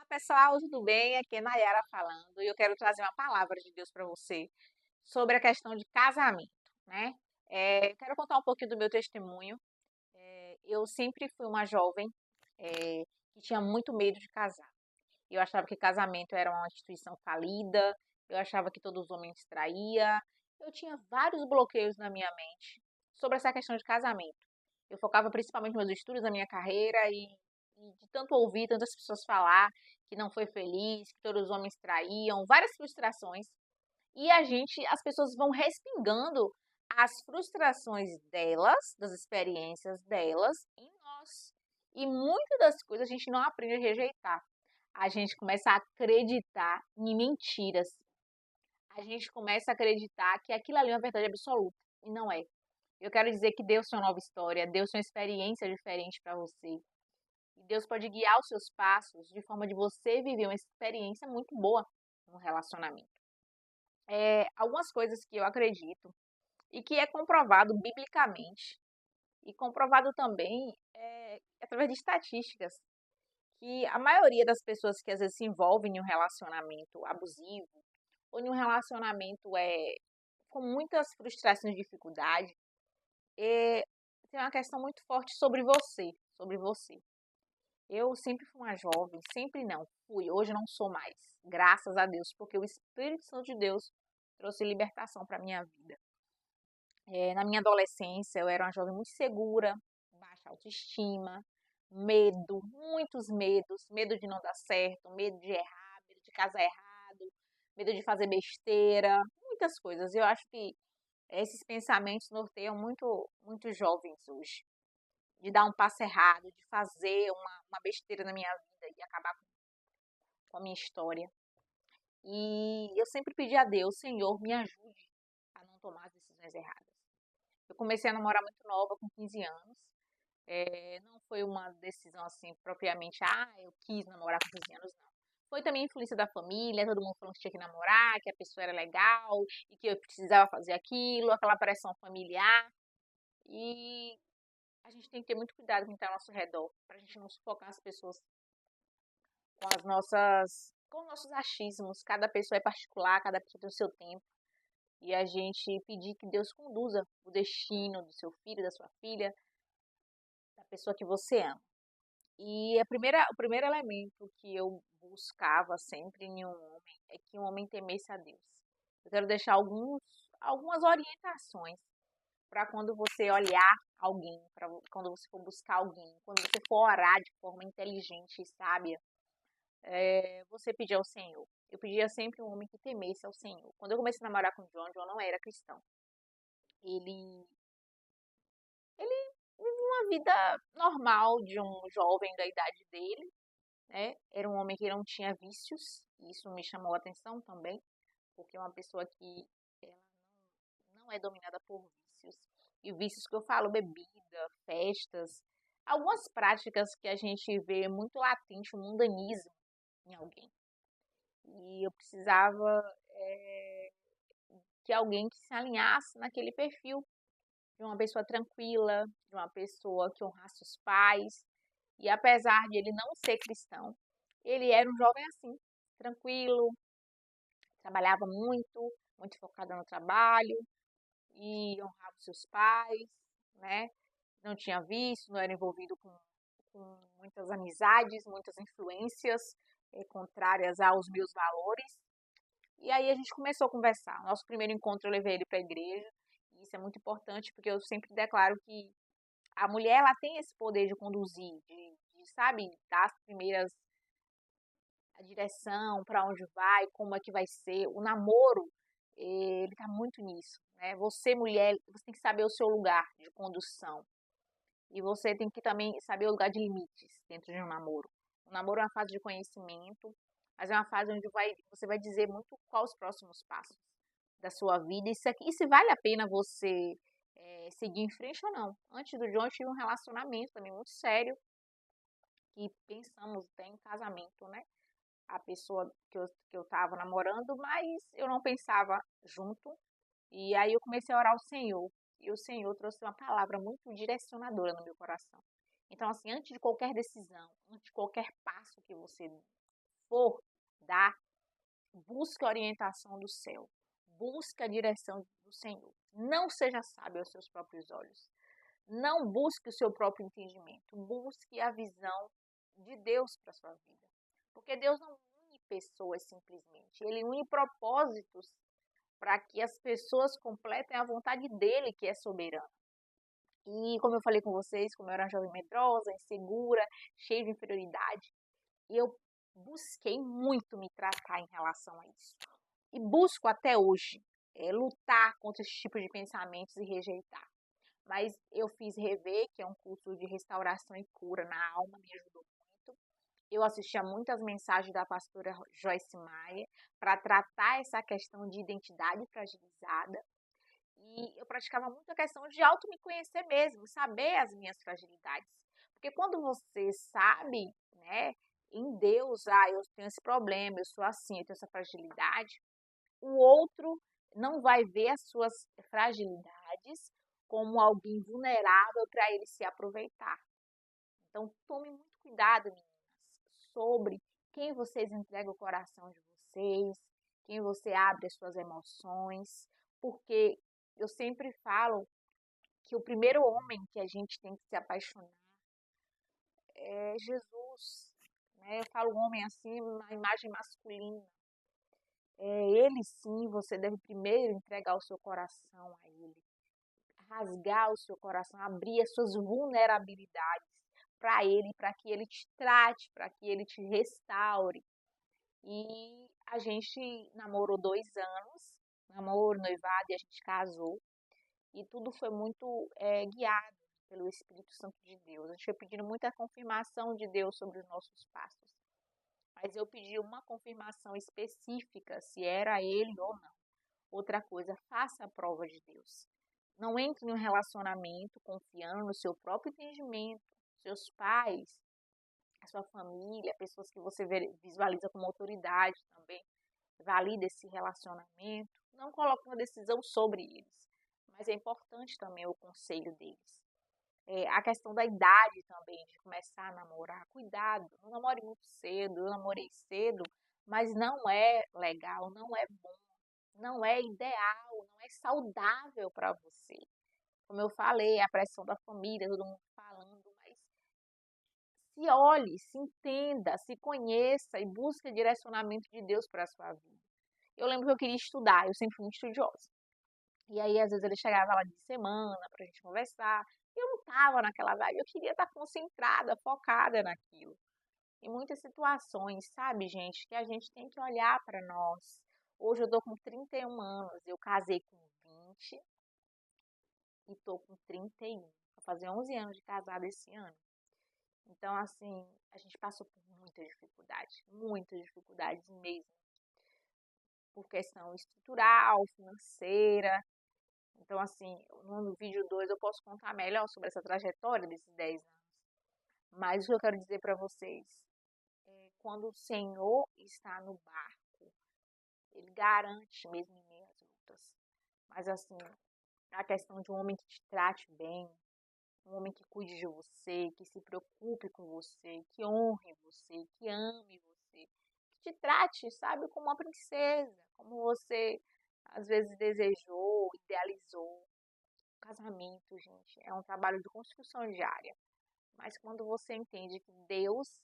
Pessoal, tudo bem? Aqui é Nayara falando e eu quero trazer uma palavra de Deus para você sobre a questão de casamento, né? Eu quero contar um pouquinho do meu testemunho. Eu sempre fui uma jovem que tinha muito medo de casar. Eu achava que casamento era uma instituição falida, eu achava que todos os homens traíam. Eu tinha vários bloqueios na minha mente sobre essa questão de casamento. Eu focava principalmente nos meus estudos, na minha carreira e de tanto ouvir tantas pessoas falar que não foi feliz, que todos os homens traíam, várias frustrações. E as pessoas vão respingando as frustrações delas, das experiências delas, em nós. E muitas das coisas a gente não aprende a rejeitar. A gente começa a acreditar em mentiras. A gente começa a acreditar que aquilo ali é uma verdade absoluta. E não é. Eu quero dizer que Deus tem uma nova história, Deus tem uma experiência diferente para você. E Deus pode guiar os seus passos de forma de você viver uma experiência muito boa no relacionamento. Algumas coisas que eu acredito e que é comprovado biblicamente e comprovado também através de estatísticas que a maioria das pessoas que às vezes se envolvem em um relacionamento abusivo ou em um relacionamento com muitas frustrações e dificuldades, tem uma questão muito forte sobre você, sobre você. Eu sempre fui uma jovem, sempre não, fui, hoje não sou mais, graças a Deus, porque o Espírito Santo de Deus trouxe libertação para minha vida. Na minha adolescência, eu era uma jovem muito segura, baixa autoestima, medo, muitos medos, medo de não dar certo, medo de errar, medo de casar errado, medo de fazer besteira, muitas coisas. Eu acho que esses pensamentos norteiam muito jovens hoje, de dar um passo errado, de fazer uma besteira na minha vida e acabar com a minha história. E eu sempre pedi a Deus, Senhor, me ajude a não tomar as decisões erradas. Eu comecei a namorar muito nova, com 15 anos. Não foi uma decisão assim, propriamente, eu quis namorar com 15 anos, não. Foi também influência da família, todo mundo falando que tinha que namorar, que a pessoa era legal e que eu precisava fazer aquilo, aquela pressão familiar. E a gente tem que ter muito cuidado com quem está ao nosso redor, para a gente não sufocar as pessoas com os nossos achismos. Cada pessoa é particular, cada pessoa tem o seu tempo. E a gente pedir que Deus conduza o destino do seu filho, da sua filha, da pessoa que você ama. E o primeiro elemento que eu buscava sempre em um homem é que um homem temesse a Deus. Eu quero deixar algumas orientações para quando você olhar alguém, para quando você for buscar alguém, quando você for orar de forma inteligente e sábia, você pedir ao Senhor. Eu pedia sempre um homem que temesse ao Senhor. Quando eu comecei a namorar com o John, John não era cristão. Ele vivia uma vida normal de um jovem da idade dele, né? Era um homem que não tinha vícios, e isso me chamou a atenção também, porque é uma pessoa que ela não é dominada por vícios. E vícios que eu falo, bebida, festas, algumas práticas que a gente vê muito latente, o mundanismo em alguém. E eu precisava que alguém que se alinhasse naquele perfil de uma pessoa tranquila, de uma pessoa que honrasse os pais. E apesar de ele não ser cristão, ele era um jovem assim, tranquilo, trabalhava muito, muito focado no trabalho e honrava os seus pais, né? Não tinha vício, não era envolvido com muitas amizades, muitas influências contrárias aos meus valores. E aí a gente começou a conversar. Nosso primeiro encontro eu levei ele para a igreja. E isso é muito importante porque eu sempre declaro que a mulher ela tem esse poder de conduzir, sabe, dar as primeiras a direção, para onde vai, como é que vai ser. O namoro, ele tá muito nisso, né? Você, mulher, você tem que saber o seu lugar de condução. E você tem que também saber o lugar de limites dentro de um namoro. O namoro é uma fase de conhecimento, mas é uma fase onde você vai dizer muito quais os próximos passos da sua vida e se vale a pena você seguir em frente ou não. Antes do John, eu tive um relacionamento também muito sério, que pensamos até em casamento, né? A pessoa que eu tava namorando, mas eu não pensava junto. E aí eu comecei a orar ao Senhor. E o Senhor trouxe uma palavra muito direcionadora no meu coração. Então, assim, antes de qualquer decisão, antes de qualquer passo que você for dar, busque a orientação do céu. Busque a direção do Senhor. Não seja sábio aos seus próprios olhos. Não busque o seu próprio entendimento. Busque a visão de Deus para a sua vida. Porque Deus não une pessoas simplesmente. Ele une propósitos para que as pessoas completem a vontade dele, que é soberana. E como eu falei com vocês, como eu era uma jovem medrosa, insegura, cheia de inferioridade, eu busquei muito me tratar em relação a isso. E busco até hoje lutar contra esse tipo de pensamentos e rejeitar. Mas eu fiz Rever, que é um curso de restauração e cura na alma, me ajudou muito. Eu assistia muitas mensagens da pastora Joyce Meyer para tratar essa questão de identidade fragilizada. E eu praticava muito a questão de me conhecer mesmo, saber as minhas fragilidades. Porque quando você sabe, né, em Deus, eu tenho esse problema, eu sou assim, eu tenho essa fragilidade, o outro não vai ver as suas fragilidades como alguém vulnerável para ele se aproveitar. Então, tome muito cuidado, meninas, sobre quem vocês entregam o coração de vocês, quem você abre as suas emoções, porque eu sempre falo que o primeiro homem que a gente tem que se apaixonar é Jesus. Né? Eu falo homem assim, na imagem masculina. Ele sim, você deve primeiro entregar o seu coração a ele. Rasgar o seu coração, abrir as suas vulnerabilidades para ele, para que ele te trate, para que ele te restaure. E a gente namorou 2 anos, namoro, noivado, e a gente casou. E tudo foi muito guiado pelo Espírito Santo de Deus. A gente foi pedindo muita confirmação de Deus sobre os nossos passos. Mas eu pedi uma confirmação específica, se era ele ou não. Outra coisa, faça a prova de Deus. Não entre em um relacionamento confiando no seu próprio entendimento, seus pais, a sua família, pessoas que você visualiza como autoridade também. Valida esse relacionamento. Não coloque uma decisão sobre eles. Mas é importante também o conselho deles. A questão da idade também, de começar a namorar. Cuidado, não namore muito cedo. Eu namorei cedo, mas não é legal, não é bom, não é ideal, não é saudável para você. Como eu falei, a pressão da família, todo mundo falando, mas se olhe, se entenda, se conheça e busque direcionamento de Deus para a sua vida. Eu lembro que eu queria estudar, eu sempre fui muito estudiosa. E aí, às vezes, ele chegava lá de semana pra gente conversar. E eu não tava naquela vibe, eu queria estar concentrada, focada naquilo. Em muitas situações, sabe, gente, que a gente tem que olhar para nós. Hoje eu tô com 31 anos, eu casei com 20 e tô com 31. Vou fazer 11 anos de casada esse ano. Então, assim, a gente passou por muitas dificuldades mesmo. Por questão estrutural, financeira. Então, assim, no vídeo 2 eu posso contar melhor sobre essa trajetória desses 10 anos. Mas o que eu quero dizer para vocês quando o Senhor está no barco, Ele garante mesmo em meio às lutas. Mas, assim, a questão de um homem que te trate bem, um homem que cuide de você, que se preocupe com você, que honre você, que ame você, que te trate, sabe, como uma princesa, como você às vezes desejou, idealizou. Casamento, gente, é um trabalho de construção diária. Mas quando você entende que Deus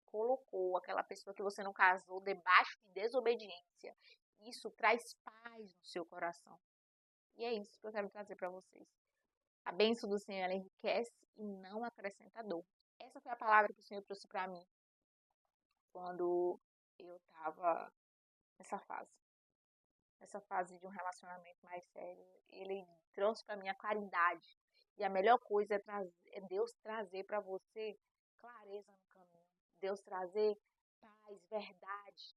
colocou aquela pessoa que você não casou debaixo de desobediência, isso traz paz no seu coração. E é isso que eu quero trazer para vocês. A bênção do Senhor, ela enriquece e não acrescenta dor. Essa foi a palavra que o Senhor trouxe para mim quando eu estava nessa fase. Nessa fase de um relacionamento mais sério. Ele trouxe para mim a claridade. E a melhor coisa é Deus trazer para você clareza no caminho. Deus trazer paz, verdade.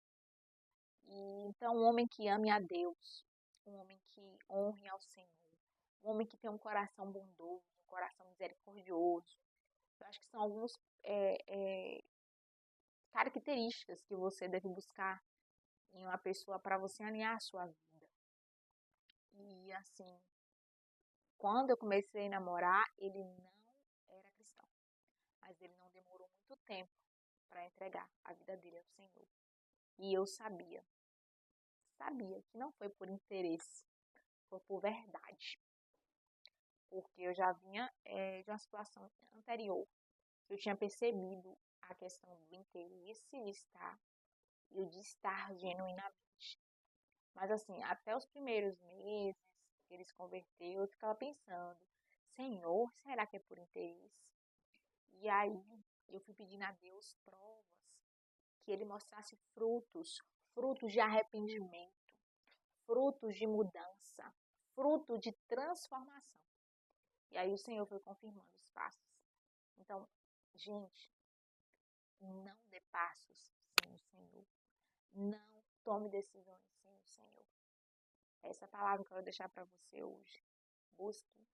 E então, um homem que ame a Deus, um homem que honre ao Senhor, um homem que tem um coração bondoso, um coração misericordioso. Eu acho que são algumas características que você deve buscar em uma pessoa para você alinhar a sua vida. E assim, quando eu comecei a namorar, ele não era cristão, mas ele não demorou muito tempo para entregar a vida dele ao Senhor. E eu sabia que não foi por interesse, foi por verdade. Porque eu já vinha de uma situação anterior. Eu tinha percebido a questão do interesse de estar e o de estar genuinamente. Mas assim, até os primeiros meses que ele se converteu, eu ficava pensando, Senhor, será que é por interesse? E aí eu fui pedindo a Deus provas, que ele mostrasse frutos de arrependimento, frutos de mudança, fruto de transformação. E aí o Senhor foi confirmando os passos. Então, gente, não dê passos sem o Senhor. Não tome decisões sem o Senhor. Essa palavra que eu quero deixar para você hoje. Busque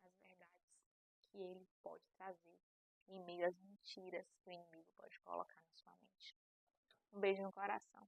as verdades que Ele pode trazer em meio às mentiras que o inimigo pode colocar na sua mente. Um beijo no coração.